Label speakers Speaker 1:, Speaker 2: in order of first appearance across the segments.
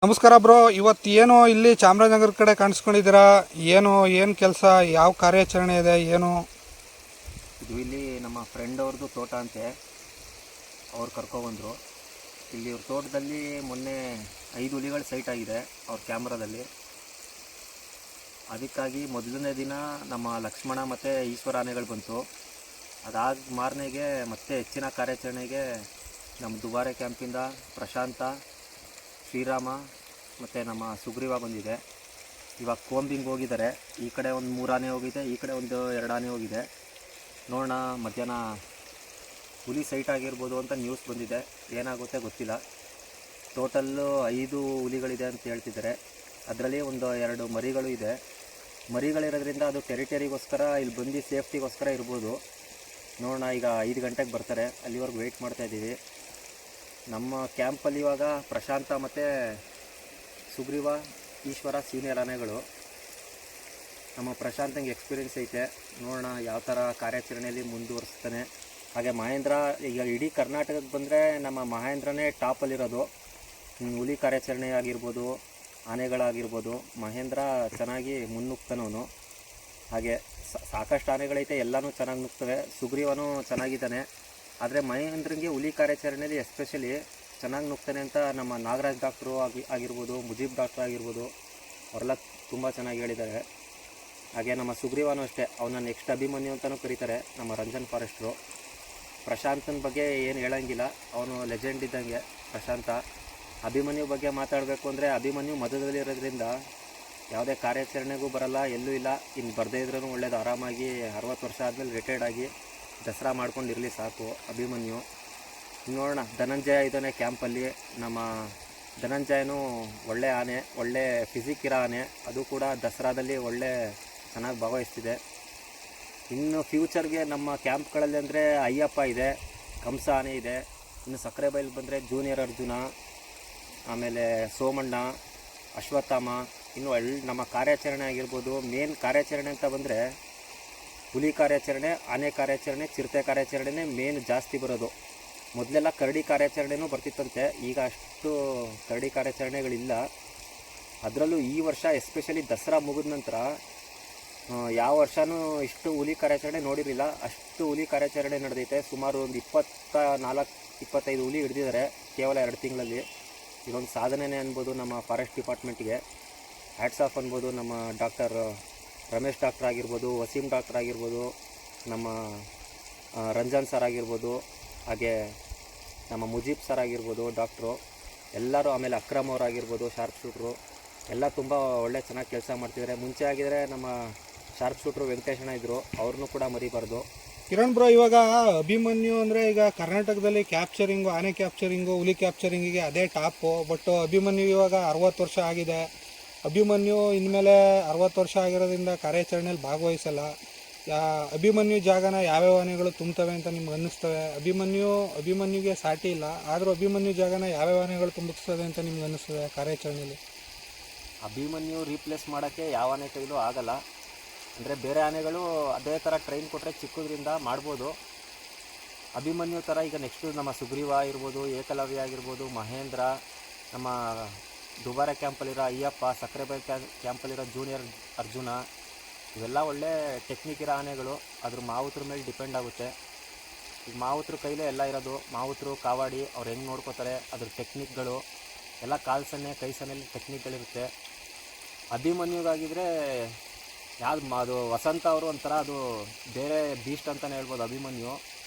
Speaker 1: ನಮಸ್ಕಾರ ಬ್ರೋ. ಇವತ್ತೇನು ಇಲ್ಲಿ ಚಾಮರಾಜನಗರ ಕಡೆ ಕಾಣಿಸ್ಕೊಂಡಿದ್ದೀರಾ? ಏನು ಕೆಲಸ, ಯಾವ ಕಾರ್ಯಾಚರಣೆ ಇದೆ, ಏನು?
Speaker 2: ಇದು ಇಲ್ಲಿ ನಮ್ಮ ಫ್ರೆಂಡ್ ಅವ್ರದ್ದು ತೋಟ ಅಂತೆ. ಅವ್ರು ಕರ್ಕೊಬಂದರು. ಇಲ್ಲಿ ಇವ್ರ ತೋಟದಲ್ಲಿ ಮೊನ್ನೆ 5 ಹುಲಿಗಳು ಸೈಟ್ ಆಗಿದೆ ಅವ್ರ ಕ್ಯಾಮ್ರಾದಲ್ಲಿ. ಅದಕ್ಕಾಗಿ ಮೊದಲನೇ ದಿನ ನಮ್ಮ ಲಕ್ಷ್ಮಣ ಮತ್ತು ಈಶ್ವರ ಆನೆಗಳು ಬಂತು. ಅದಾದ ಮಾರನೆಗೆ ಮತ್ತೆ ಹೆಚ್ಚಿನ ಕಾರ್ಯಾಚರಣೆಗೆ ನಮ್ಮ ದುಬಾರೆ ಕ್ಯಾಂಪಿಂದ ಪ್ರಶಾಂತ, ಶ್ರೀರಾಮ ಮತ್ತು ನಮ್ಮ ಸುಗ್ರೀವ ಬಂದಿದೆ. ಇವಾಗ ಕೋಂಬಿಂಗ್ ಹೋಗಿದ್ದಾರೆ. ಈ ಕಡೆ ಒಂದು 3 ಆನೆ ಹೋಗಿದೆ, ಈ ಕಡೆ ಒಂದು 2 ಆನೆ ಹೋಗಿದೆ. ನೋಡೋಣ ಮಧ್ಯಾಹ್ನ ಹುಲಿ ಸೈಟ್ ಆಗಿರ್ಬೋದು ಅಂತ ನ್ಯೂಸ್ ಬಂದಿದೆ. ಏನಾಗುತ್ತೆ ಗೊತ್ತಿಲ್ಲ. ಟೋಟಲ್ಲು 5 ಹುಲಿಗಳಿದೆ ಅಂತ ಹೇಳ್ತಿದ್ದಾರೆ. ಅದರಲ್ಲಿ ಒಂದು 2 ಮರಿಗಳು ಇದೆ. ಮರಿಗಳಿರೋದ್ರಿಂದ ಅದು ಟೆರಿಟರಿಗೋಸ್ಕರ ಇಲ್ಲಿ ಬಂದು ಸೇಫ್ಟಿಗೋಸ್ಕರ ಇರ್ಬೋದು. ನೋಡೋಣ, ಈಗ 5 ಗಂಟೆಗೆ ಬರ್ತಾರೆ. ಅಲ್ಲಿವರೆಗೂ ವೆಯ್ಟ್ ಮಾಡ್ತಾಯಿದ್ದೀವಿ. ನಮ್ಮ ಕ್ಯಾಂಪಲ್ಲಿ ಇವಾಗ ಪ್ರಶಾಂತ ಮತ್ತು ಸುಗ್ರೀವ, ಈಶ್ವರ ಸೀನಿಯರ್ ಆನೆಗಳು. ನಮ್ಮ ಪ್ರಶಾಂತಂಗೆ ಎಕ್ಸ್ಪೀರಿಯೆನ್ಸ್ ಐತೆ. ನೋಡೋಣ ಯಾವ ಥರ ಕಾರ್ಯಾಚರಣೆಯಲ್ಲಿ ಮುಂದುವರಿಸ್ತಾನೆ. ಹಾಗೆ ಮಹೇಂದ್ರ, ಈಗ ಇಡೀ ಕರ್ನಾಟಕಕ್ಕೆ ಬಂದರೆ ನಮ್ಮ ಮಹೇಂದ್ರನೇ ಟಾಪಲ್ಲಿರೋದು. ಹುಲಿ ಕಾರ್ಯಾಚರಣೆ ಆಗಿರ್ಬೋದು, ಆನೆಗಳಾಗಿರ್ಬೋದು, ಮಹೇಂದ್ರ ಚೆನ್ನಾಗಿ ಮುನ್ನುಗ್ತಾನವನು. ಹಾಗೆ ಸಾಕಷ್ಟು ಆನೆಗಳೈತೆ, ಎಲ್ಲನೂ ಚೆನ್ನಾಗಿ ನುಗ್ತವೆ. ಸುಗ್ರೀವನೂ ಚೆನ್ನಾಗಿದ್ದಾನೆ. ಆದರೆ ಮಹೇಂದ್ರಂಗೆ ಹುಲಿ ಕಾರ್ಯಾಚರಣೆಯಲ್ಲಿ ಎಸ್ಪೆಷಲಿ ಚೆನ್ನಾಗಿ ನುಗ್ತಾನೆ ಅಂತ ನಮ್ಮ ನಾಗರಾಜ್ ಡಾಕ್ಟ್ರು ಆಗಿರ್ಬೋದು, ಮುಜೀಬ್ ಡಾಕ್ಟ್ರು ಆಗಿರ್ಬೋದು, ಅವರೆಲ್ಲ ತುಂಬ ಚೆನ್ನಾಗಿ ಹೇಳಿದ್ದಾರೆ. ಹಾಗೆ ನಮ್ಮ ಸುಗ್ರೀವನೂ ಅಷ್ಟೇ. ಅವನ ನೆಕ್ಸ್ಟ್ ಅಭಿಮನ್ಯು ಅಂತಲೂ ಕರೀತಾರೆ ನಮ್ಮ ರಂಜನ್ ಫಾರೆಸ್ಟ್ರು. ಪ್ರಶಾಂತನ ಬಗ್ಗೆ ಏನು ಹೇಳೋಂಗಿಲ್ಲ, ಅವನು ಲೆಜೆಂಡ್ ಇದ್ದಂಗೆ ಪ್ರಶಾಂತ. ಅಭಿಮನ್ಯು ಬಗ್ಗೆ ಮಾತಾಡಬೇಕು ಅಂದರೆ ಅಭಿಮನ್ಯು ಮಧ್ಯದಲ್ಲಿ ಇರೋದ್ರಿಂದ ಯಾವುದೇ ಕಾರ್ಯಾಚರಣೆಗೂ ಬರಲ್ಲ, ಎಲ್ಲೂ ಇಲ್ಲ. ಇನ್ನು ಬರದೇ ಇದ್ರೂ ಒಳ್ಳೇದು. ಆರಾಮಾಗಿ 60 ವರ್ಷ ಆದಮೇಲೆ ರಿಟೈರ್ಡ್ ಆಗಿ ದಸರಾ ಮಾಡ್ಕೊಂಡಿರಲಿ ಸಾಕು ಅಭಿಮನ್ಯು. ನೋಡೋಣ, ಧನಂಜಯ ಇದ್ದಾನೆ ಕ್ಯಾಂಪಲ್ಲಿ. ನಮ್ಮ ಧನಂಜಯನೂ ಒಳ್ಳೆ ಆನೆ, ಒಳ್ಳೆ ಫಿಸಿಕ್ ಇರೋ ಆನೆ. ಅದು ಕೂಡ ದಸರಾದಲ್ಲಿ ಒಳ್ಳೆ ಚೆನ್ನಾಗಿ ಭಾಗವಹಿಸ್ತಿದೆ. ಇನ್ನು ಫ್ಯೂಚರ್ಗೆ ನಮ್ಮ ಕ್ಯಾಂಪ್ಗಳಲ್ಲಿ ಅಂದರೆ ಅಯ್ಯಪ್ಪ ಇದೆ, ಕಂಸ ಆನೆ ಇದೆ. ಇನ್ನು ಸಕ್ಕರೆಬೈಲ್ ಬಂದರೆ ಜೂನಿಯರ್ ಅರ್ಜುನ, ಆಮೇಲೆ ಸೋಮಣ್ಣ, ಅಶ್ವತ್ಥಾಮ. ಇನ್ನು ನಮ್ಮ ಕಾರ್ಯಾಚರಣೆ ಆಗಿರ್ಬೋದು, ಮೇನ್ ಕಾರ್ಯಾಚರಣೆ ಅಂತ ಬಂದರೆ ಹುಲಿ ಕಾರ್ಯಾಚರಣೆ, ಆನೆ ಕಾರ್ಯಾಚರಣೆ, ಚಿರತೆ ಕಾರ್ಯಾಚರಣೆನೇ ಮೇನ್ ಜಾಸ್ತಿ ಬರೋದು. ಮೊದಲೆಲ್ಲ ಕರಡಿ ಕಾರ್ಯಾಚರಣೆನೂ ಬರ್ತಿತ್ತಂತೆ. ಈಗ ಅಷ್ಟು ಕರಡಿ ಕಾರ್ಯಾಚರಣೆಗಳಿಲ್ಲ. ಅದರಲ್ಲೂ ಈ ವರ್ಷ ಎಸ್ಪೆಷಲಿ ದಸರಾ ಮುಗಿದ ನಂತರ ಯಾವ ವರ್ಷವೂ ಇಷ್ಟು ಹುಲಿ ಕಾರ್ಯಾಚರಣೆ ನೋಡಿರಲಿಲ್ಲ. ಅಷ್ಟು ಹುಲಿ ಕಾರ್ಯಾಚರಣೆ ನಡೆದೈತೆ. ಸುಮಾರು ಒಂದು 24-25 ಹುಲಿ ಹಿಡಿದಿದ್ದಾರೆ ಕೇವಲ 2 ತಿಂಗಳಲ್ಲಿ. ಇದೊಂದು ಸಾಧನೆನೇ ಅನ್ಬೋದು ನಮ್ಮ ಫಾರೆಸ್ಟ್ ಡಿಪಾರ್ಟ್ಮೆಂಟ್ಗೆ. ಹ್ಯಾಟ್ಸ್ ಆಫ್ ಅನ್ಬೋದು. ನಮ್ಮ ಡಾಕ್ಟರ್ ರಮೇಶ್ ಡಾಕ್ಟರ್ ಆಗಿರ್ಬೋದು, ವಸೀಂ ಡಾಕ್ಟರ್ ಆಗಿರ್ಬೋದು, ನಮ್ಮ ರಂಜನ್ ಸರ್ ಆಗಿರ್ಬೋದು, ಹಾಗೆ ನಮ್ಮ ಮುಜೀಬ್ ಸರ್ ಆಗಿರ್ಬೋದು ಡಾಕ್ಟ್ರು ಎಲ್ಲರೂ. ಆಮೇಲೆ ಅಕ್ರಮ್ ಅವರಾಗಿರ್ಬೋದು, ಶಾರ್ಪ್ ಶೂಟ್ರು ಎಲ್ಲ ತುಂಬ ಒಳ್ಳೆ ಚೆನ್ನಾಗಿ ಕೆಲಸ ಮಾಡ್ತಿದ್ದಾರೆ. ಮುಂಚೆ ಆಗಿದರೆ ನಮ್ಮ ಶಾರ್ಪ್ ಶೂಟ್ರು ವೆಂಕಟೇಶಣ್ಣ ಇದ್ದರು, ಅವ್ರನ್ನೂ ಕೂಡ ಮರಿಬಾರ್ದು.
Speaker 1: ಕಿರಣ್ ಬ್ರೋ, ಇವಾಗ ಅಭಿಮನ್ಯು ಅಂದರೆ ಈಗ ಕರ್ನಾಟಕದಲ್ಲಿ ಕ್ಯಾಪ್ಚರಿಂಗು, ಆನೆ ಕ್ಯಾಪ್ಚರಿಂಗು, ಹುಲಿ ಕ್ಯಾಪ್ಚರಿಂಗಿಗೆ ಅದೇ ಟಾಪು. ಬಟ್ ಅಭಿಮನ್ಯು ಇವಾಗ 60 ವರ್ಷ ಆಗಿದೆ. ಅಭಿಮನ್ಯು ಇನ್ಮೇಲೆ 60 ವರ್ಷ ಆಗಿರೋದ್ರಿಂದ ಕಾರ್ಯಾಚರಣೆಯಲ್ಲಿ ಭಾಗವಹಿಸಲ್ಲ. ಅಭಿಮನ್ಯು ಜಾಗನ ಯಾವ್ಯಾವ ಆನೆಗಳು ತುಂಬ್ತವೆ ಅಂತ ನಿಮ್ಗೆ ಅನ್ನಿಸ್ತವೆ? ಅಭಿಮನ್ಯುಗೆ ಸಾಟಿ ಇಲ್ಲ, ಆದರೂ ಅಭಿಮನ್ಯು ಜಾಗನ ಯಾವ್ಯಾವ ಆನೆಗಳು ತುಂಬಿಸ್ತದೆ ಅಂತ ನಿಮ್ಗೆ ಅನ್ನಿಸ್ತದೆ ಕಾರ್ಯಾಚರಣೆಯಲ್ಲಿ?
Speaker 2: ಅಭಿಮನ್ಯು ರೀಪ್ಲೇಸ್ ಮಾಡೋಕ್ಕೆ ಯಾವ ಆನೆ ಕೈಲೂ ಆಗಲ್ಲ. ಅಂದರೆ ಬೇರೆ ಆನೆಗಳು ಅದೇ ಥರ ಟ್ರೈನ್ ಕೊಟ್ಟರೆ ಚಿಕ್ಕದ್ರಿಂದ ಮಾಡ್ಬೋದು. ಅಭಿಮನ್ಯು ಥರ ಈಗ ನೆಕ್ಸ್ಟು ನಮ್ಮ ಸುಗ್ರೀವ ಇರ್ಬೋದು, ಏಕಲವ್ಯ ಆಗಿರ್ಬೋದು, ಮಹೇಂದ್ರ, ನಮ್ಮ ದುಬಾರೆ ಕ್ಯಾಂಪಲ್ಲಿರೋ ಅಯ್ಯಪ್ಪ, ಸಕ್ಕರೆಬೈಲ್ ಕ್ಯಾಂಪಲ್ಲಿರೋ ಜೂನಿಯರ್ ಅರ್ಜುನ, ಇವೆಲ್ಲ ಒಳ್ಳೆ ಟೆಕ್ನಿಕ್ ಇರೋ ಆನೆಗಳು. ಅದ್ರ ಮಾವುತ್ರ ಮೇಲೆ ಡಿಪೆಂಡ್ ಆಗುತ್ತೆ. ಈಗ ಮಾವುತ್ರ ಕೈಲೇ ಎಲ್ಲ ಇರೋದು. ಮಾವುತರು, ಕಾವಾಡಿ ಅವ್ರು ಹೆಂಗೆ ನೋಡ್ಕೋತಾರೆ, ಅದ್ರ ಟೆಕ್ನಿಕ್ಗಳು ಎಲ್ಲ ಕಾಲು ಸನ್ನೆ, ಕೈ ಸನ್ನೆಯಲ್ಲಿ ಟೆಕ್ನಿಕ್ಗಳಿರುತ್ತೆ. ಅಭಿಮನ್ಯುಗಾಗಿದ್ದರೆ ಅದು ವಸಂತ ಅವರು ಒಂಥರ ಅದು ಬೇರೆ ಬೀಸ್ಟ್ ಅಂತಲೇ ಹೇಳ್ಬೋದು. ಅಭಿಮನ್ಯು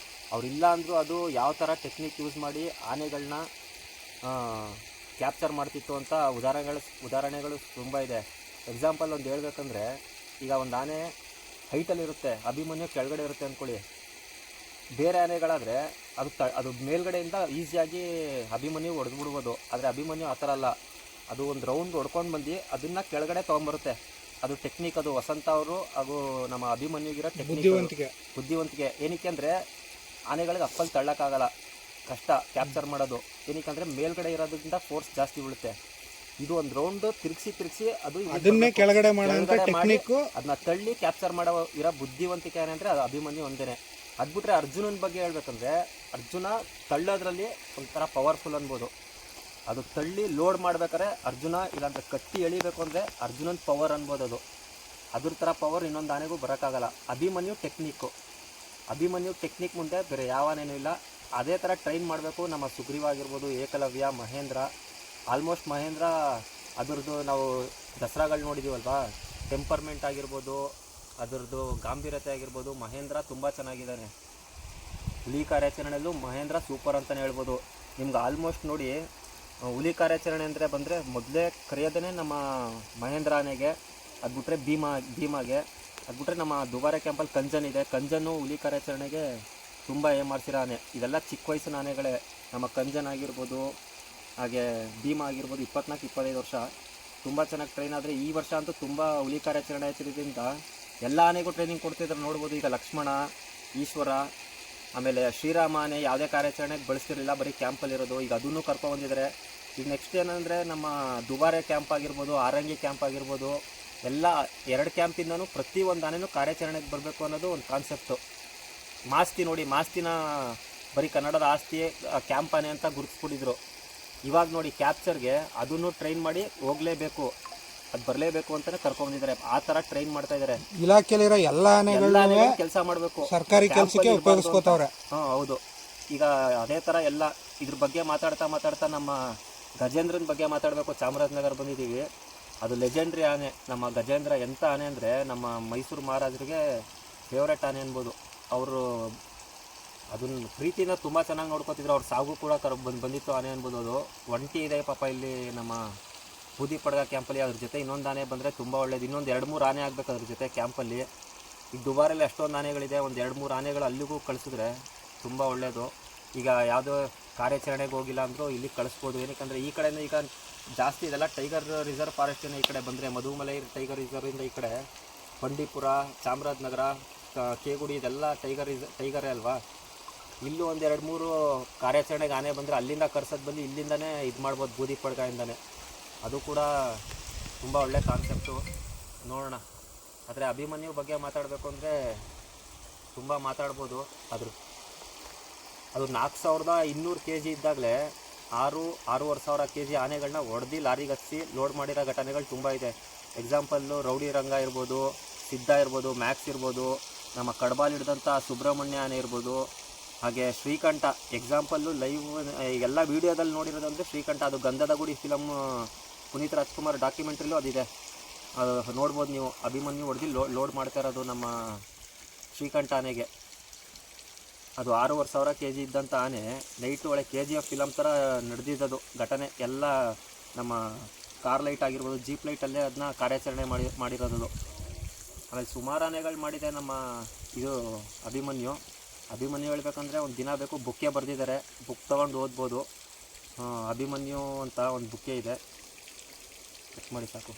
Speaker 2: ಅವರಿಲ್ಲ ಅಂದರೂ ಅದು ಯಾವ ಥರ ಟೆಕ್ನಿಕ್ ಯೂಸ್ ಮಾಡಿ ಆನೆಗಳನ್ನ ಕ್ಯಾಪ್ಚರ್ ಮಾಡ್ತಿತ್ತು ಅಂತ ಉದಾಹರಣೆಗಳು ತುಂಬ ಇದೆ. ಎಕ್ಸಾಂಪಲ್ ಒಂದು ಹೇಳ್ಬೇಕಂದ್ರೆ, ಈಗ ಒಂದು ಆನೆ ಹೈಟಲ್ಲಿರುತ್ತೆ, ಅಭಿಮನ್ಯು ಕೆಳಗಡೆ ಇರುತ್ತೆ ಅಂದ್ಕೊಳ್ಳಿ. ಬೇರೆ ಆನೆಗಳಾದರೆ ಅದು ಮೇಲ್ಗಡೆಯಿಂದ ಈಸಿಯಾಗಿ ಅಭಿಮನ್ಯು ಹೊಡೆದ್ಬಿಡ್ಬೋದು. ಆದರೆ ಅಭಿಮನ್ಯು ಆ ಥರ ಅಲ್ಲ. ಅದು ಒಂದು ರೌಂಡ್ ಹೊಡ್ಕೊಂಡು ಬಂದು ಅದನ್ನು ಕೆಳಗಡೆ ತೊಗೊಂಬರುತ್ತೆ. ಅದು ಟೆಕ್ನಿಕ್. ಅದು ವಸಂತ ಅವರು ಹಾಗೂ ನಮ್ಮ ಅಭಿಮನ್ಯುಗಿರೋ ಬುದ್ಧಿವಂತಿಕೆ. ಏನಕ್ಕೆ ಅಂದರೆ ಆನೆಗಳಿಗೆ ಅಪ್ಪಲ್ಲಿ ತಳ್ಳೋಕ್ಕಾಗಲ್ಲ, ಕಷ್ಟ ಕ್ಯಾಪ್ಚರ್ ಮಾಡೋದು. ಏನಕ್ಕೆ ಅಂದರೆ ಮೇಲ್ಗಡೆ ಇರೋದ್ರಿಂದ ಫೋರ್ಸ್ ಜಾಸ್ತಿ ಬೀಳುತ್ತೆ. ಇದು ಒಂದು ರೌಂಡ್ ತಿರುಗಿಸಿ ಅದು ಅದನ್ನೇ ಕೆಳಗಡೆ ಮಾಡಿ ಅದನ್ನ ತಳ್ಳಿ ಕ್ಯಾಪ್ಚರ್ ಮಾಡೋ ಇರೋ ಬುದ್ಧಿವಂತಿಕೆ ಏನಂದರೆ ಅದು ಅಭಿಮನ್ಯು ಒಂದೇ. ಅದು ಬಿಟ್ಟರೆ ಅರ್ಜುನನ ಬಗ್ಗೆ ಹೇಳ್ಬೇಕಂದ್ರೆ, ಅರ್ಜುನ ತಳ್ಳೋದ್ರಲ್ಲಿ ಒಂಥರ ಪವರ್ಫುಲ್ ಅನ್ಬೋದು. ಅದು ತಳ್ಳಿ ಲೋಡ್ ಮಾಡ್ಬೇಕಾದ್ರೆ ಅರ್ಜುನ ಇಲ್ಲಾಂದ್ರೆ ಕಟ್ಟಿ ಎಳಿಬೇಕು ಅಂದರೆ ಅರ್ಜುನನ್ ಪವರ್ ಅನ್ಬೋದು ಅದು. ಅದ್ರ ಥರ ಪವರ್ ಇನ್ನೊಂದು ಆನೆಗೂ ಬರೋಕ್ಕಾಗಲ್ಲ. ಅಭಿಮನ್ಯು ಟೆಕ್ನಿಕ್ ಮುಂದೆ ಬೇರೆ ಯಾವ ಆನೆನೂ ಇಲ್ಲ. ಅದೇ ಥರ ಟ್ರೈನ್ ಮಾಡಬೇಕು. ನಮ್ಮ ಸುಗ್ರೀವ ಆಗಿರ್ಬೋದು, ಏಕಲವ್ಯ, ಮಹೇಂದ್ರ, ಆಲ್ಮೋಸ್ಟ್ ಮಹೇಂದ್ರ ಅದರದ್ದು ನಾವು ದಸರಾಗಳು ನೋಡಿದ್ದೀವಲ್ವಾ, ಟೆಂಪರ್ಮೆಂಟ್ ಆಗಿರ್ಬೋದು, ಅದರದ್ದು ಗಾಂಭೀರ್ಯತೆ ಆಗಿರ್ಬೋದು, ಮಹೇಂದ್ರ ತುಂಬ ಚೆನ್ನಾಗಿದ್ದಾನೆ. ಹುಲಿ ಕಾರ್ಯಾಚರಣೆಯಲ್ಲೂ ಮಹೇಂದ್ರ ಸೂಪರ್ ಅಂತಲೇ ಹೇಳ್ಬೋದು. ನಿಮ್ಗೆ ಆಲ್ಮೋಸ್ಟ್ ನೋಡಿ, ಹುಲಿ ಕಾರ್ಯಾಚರಣೆ ಅಂದರೆ ಬಂದರೆ ಮೊದಲೇ ಕರೆಯೋದೇ ನಮ್ಮ ಮಹೇಂದ್ರ ಆನೆಗೆ. ಅದು ಬಿಟ್ಟರೆ ಭೀಮಾಗೆ. ಅದು ಬಿಟ್ಟರೆ ನಮ್ಮ ದುಬಾರೆ ಕ್ಯಾಂಪಲ್ಲಿ ಕಂಜನ್ ಇದೆ. ಕಂಜನ್ನು ಹುಲಿ ಕಾರ್ಯಾಚರಣೆಗೆ ತುಂಬ ಮಾಡ್ಸಿರೋ ಆನೆ. ಇದೆಲ್ಲ ಚಿಕ್ಕ ವಯಸ್ಸಿನ ಆನೆಗಳೇ. ನಮ್ಮ ಕಂಜನ್ ಆಗಿರ್ಬೋದು, ಹಾಗೆ ಭೀಮ ಆಗಿರ್ಬೋದು, 24-25 ವರ್ಷ ತುಂಬ ಚೆನ್ನಾಗಿ ಟ್ರೈನ್ ಆದರೆ. ಈ ವರ್ಷ ಅಂತೂ ತುಂಬ ಹುಲಿ ಕಾರ್ಯಾಚರಣೆ ಆಯ್ತಿರೋದ್ರಿಂದ ಎಲ್ಲ ಆನೆಗೂ ಟ್ರೈನಿಂಗ್ ಕೊಡ್ತಿದ್ರು ನೋಡ್ಬೋದು. ಈಗ ಲಕ್ಷ್ಮಣ, ಈಶ್ವರ, ಆಮೇಲೆ ಶ್ರೀರಾಮ ಆನೆ ಯಾವುದೇ ಕಾರ್ಯಾಚರಣೆಗೆ ಬಳಸ್ತಿರಲಿಲ್ಲ, ಬರೀ ಕ್ಯಾಂಪಲ್ಲಿರೋದು. ಈಗ ಅದನ್ನು ಕರ್ಕೊಂಡ್ಬಂದಿದ್ದಾರೆ. ಈಗ ನೆಕ್ಸ್ಟ್ ಏನಂದರೆ ನಮ್ಮ ದುಬಾರೆ ಕ್ಯಾಂಪ್ ಆಗಿರ್ಬೋದು, ಆರಂಗಿ ಕ್ಯಾಂಪ್ ಆಗಿರ್ಬೋದು, ಎಲ್ಲ 2 ಕ್ಯಾಂಪಿಂದನೂ ಪ್ರತಿಯೊಂದು ಆನೆನೂ ಕಾರ್ಯಾಚರಣೆಗೆ ಬರಬೇಕು ಅನ್ನೋದು ಒಂದು ಕಾನ್ಸೆಪ್ಟು. ಮಾಸ್ತಿ ನೋಡಿ, ಮಾಸ್ತಿನ ಬರೀ ಕನ್ನಡದ ಆಸ್ತಿ ಕ್ಯಾಂಪ್ ಆನೆ ಅಂತ ಗುರುತಿಸ್ಬಿಟ್ಟಿದ್ರು. ಇವಾಗ ನೋಡಿ ಕ್ಯಾಪ್ಚರ್ಗೆ ಅದನ್ನು ಟ್ರೈನ್ ಮಾಡಿ ಹೋಗಲೇಬೇಕು, ಅದು ಬರಲೇಬೇಕು ಅಂತಲೇ ಕರ್ಕೊಂಡ್ಬಂದಿದ್ದಾರೆ. ಆ ಥರ ಟ್ರೈನ್ ಮಾಡ್ತಾ ಇದ್ದಾರೆ.
Speaker 1: ಇಲಾಖೆಯಲ್ಲಿರೋ ಎಲ್ಲ ಆನೆಗಳು
Speaker 2: ಕೆಲಸ ಮಾಡಬೇಕು,
Speaker 1: ಸರ್ಕಾರಿ ಕೆಲಸಕ್ಕೆ ಉಪಯೋಗಿಸ್ಕೋತಾವ್ರೆ.
Speaker 2: ಹೌದು. ಈಗ ಅದೇ ಥರ ಎಲ್ಲ ಇದ್ರ ಬಗ್ಗೆ ಮಾತಾಡ್ತಾ ನಮ್ಮ ಗಜೇಂದ್ರನ ಬಗ್ಗೆ ಮಾತಾಡಬೇಕು. ಚಾಮರಾಜನಗರ ಬಂದಿದ್ದೀವಿ. ಅದು ಲೆಜೆಂಡ್ರಿ ಆನೆ ನಮ್ಮ ಗಜೇಂದ್ರ. ಎಂಥ ಆನೆ ಅಂದರೆ ನಮ್ಮ ಮೈಸೂರು ಮಹಾರಾಜರಿಗೆ ಫೇವ್ರೆಟ್ ಆನೆ ಅನ್ಬೋದು. ಅವರು ಅದನ್ನು ಪ್ರೀತಿಯಿಂದ ತುಂಬ ಚೆನ್ನಾಗಿ ನೋಡ್ಕೊತಿದ್ರು. ಅವ್ರ ಸಾಗು ಕೂಡ ಬಂದಿತ್ತು ಆನೆ ಅನ್ಬೋದು. ಅದು ಒಂಟಿ ಇದೆ ಪಾಪ ಇಲ್ಲಿ ನಮ್ಮ ಬೂದಿ ಪಡ್ಗ ಕ್ಯಾಂಪಲ್ಲಿ. ಅದ್ರ ಜೊತೆ ಇನ್ನೊಂದು ಆನೆ ಬಂದರೆ ತುಂಬ ಒಳ್ಳೇದು. ಇನ್ನೊಂದು 2-3 ಆನೆ ಆಗಬೇಕು ಅದ್ರ ಜೊತೆ ಕ್ಯಾಂಪಲ್ಲಿ. ಈಗ ದುಬಾರಲ್ಲಿ ಅಷ್ಟೊಂದು ಆನೆಗಳಿದೆ, ಒಂದು 2-3 ಆನೆಗಳು ಅಲ್ಲಿಗೂ ಕಳಿಸಿದ್ರೆ ತುಂಬ ಒಳ್ಳೆಯದು. ಈಗ ಯಾವುದೋ ಕಾರ್ಯಾಚರಣೆಗೆ ಹೋಗಿಲ್ಲ ಅಂದರೂ ಇಲ್ಲಿ ಕಳಿಸ್ಬೋದು. ಏನಕ್ಕೆ ಈ ಕಡೆಯಿಂದ ಈಗ ಜಾಸ್ತಿ ಇದೆಲ್ಲ ಟೈಗರ್ ರಿಸರ್ವ್ ಫಾರೆಸ್ಟಿನ ಈ ಕಡೆ ಬಂದರೆ ಮಧುಮಲೈ ಟೈಗರ್ ರಿಸರ್ವಿಂದ ಈ ಕಡೆ ಬಂಡೀಪುರ, ಚಾಮರಾಜನಗರ, ಕೇಗುಡಿ ಇದೆಲ್ಲ ಟೈಗರೇ ಅಲ್ವಾ. ಇಲ್ಲೂ ಒಂದು 2-3 ಕಾರ್ಯಾಚರಣೆಗೆ ಆನೆ ಬಂದರೆ ಅಲ್ಲಿಂದ ಕರ್ಸೋದು ಬಂದು ಇಲ್ಲಿಂದನೇ ಇದು ಮಾಡ್ಬೋದು, ಬೂದಿ ಪಡ್ಗದಿಂದನೇ. ಅದು ಕೂಡ ತುಂಬ ಒಳ್ಳೆ ಕಾನ್ಸೆಪ್ಟು. ನೋಡೋಣ. ಆದರೆ ಅಭಿಮನ್ಯು ಬಗ್ಗೆ ಮಾತಾಡಬೇಕು ಅಂದರೆ ತುಂಬ ಮಾತಾಡ್ಬೋದು. ಅದು 4200 kg ಇದ್ದಾಗಲೇ 6,500 kg ಆನೆಗಳನ್ನ ಹೊಡೆದು ಲಾರಿಗೆ ಹಚ್ಚಿ ಲೋಡ್ ಮಾಡಿರೋ ಘಟನೆಗಳು ತುಂಬ ಇದೆ. ಎಕ್ಸಾಂಪಲ್ಲು ರೌಡಿ ರಂಗ ಇರ್ಬೋದು, ಸಿದ್ಧ ಇರ್ಬೋದು, ಮ್ಯಾಕ್ಸ್ ಇರ್ಬೋದು, ನಮ್ಮ ಕಡ್ಬಾಲ್ ಹಿಡಿದಂಥ ಸುಬ್ರಹ್ಮಣ್ಯ ಆನೆ ಇರ್ಬೋದು, ಹಾಗೆ ಶ್ರೀಕಂಠ. ಎಕ್ಸಾಂಪಲ್ಲು ಲೈವ್ ಎಲ್ಲ ವೀಡಿಯೋದಲ್ಲಿ ನೋಡಿರೋದಂದರೆ ಶ್ರೀಕಂಠ. ಅದು ಗಂಧದ ಗುಡಿ ಫಿಲಮ್ ಪುನೀತ್ ರಾಜ್ಕುಮಾರ್ ಡಾಕ್ಯುಮೆಂಟ್ರಿಲೂ ಅದಿದೆ, ಅದು ನೋಡ್ಬೋದು ನೀವು. ಅಭಿಮನ್ಯು ಹೊಡೆದು ಲೋಡ್ ಮಾಡ್ತಾ ಇರೋದು ನಮ್ಮ ಶ್ರೀಕಂಠ ಆನೆಗೆ. ಅದು 6,500 kg ಇದ್ದಂಥ ಆನೆ ನೈಟು ಒಳ್ಳೆ KGF ಫಿಲಮ್ ಥರ ನಡೆದಿದ್ದದು ಘಟನೆ. ಎಲ್ಲ ನಮ್ಮ ಕಾರ್ ಲೈಟ್ ಆಗಿರ್ಬೋದು, ಜೀಪ್ ಲೈಟಲ್ಲೇ ಅದನ್ನ ಕಾರ್ಯಾಚರಣೆ ಮಾಡಿರೋದು. ಆಮೇಲೆ ಸುಮಾರು ಆನೆಗಳು ಮಾಡಿದೆ ನಮ್ಮ ಇದು ಅಭಿಮನ್ಯು ಹೇಳ್ಬೇಕಂದ್ರೆ ಒಂದು ದಿನ ಬೇಕು. ಬುಕ್ಕೆ ಬರೆದಿದ್ದಾರೆ, ಬುಕ್ ತೊಗೊಂಡು ಓದ್ಬೋದು. ಅಭಿಮನ್ಯು ಅಂತ ಒಂದು ಬುಕ್ಕೆ ಇದೆ, ಚೆಕ್ ಮಾಡಿ ಸಾಕು.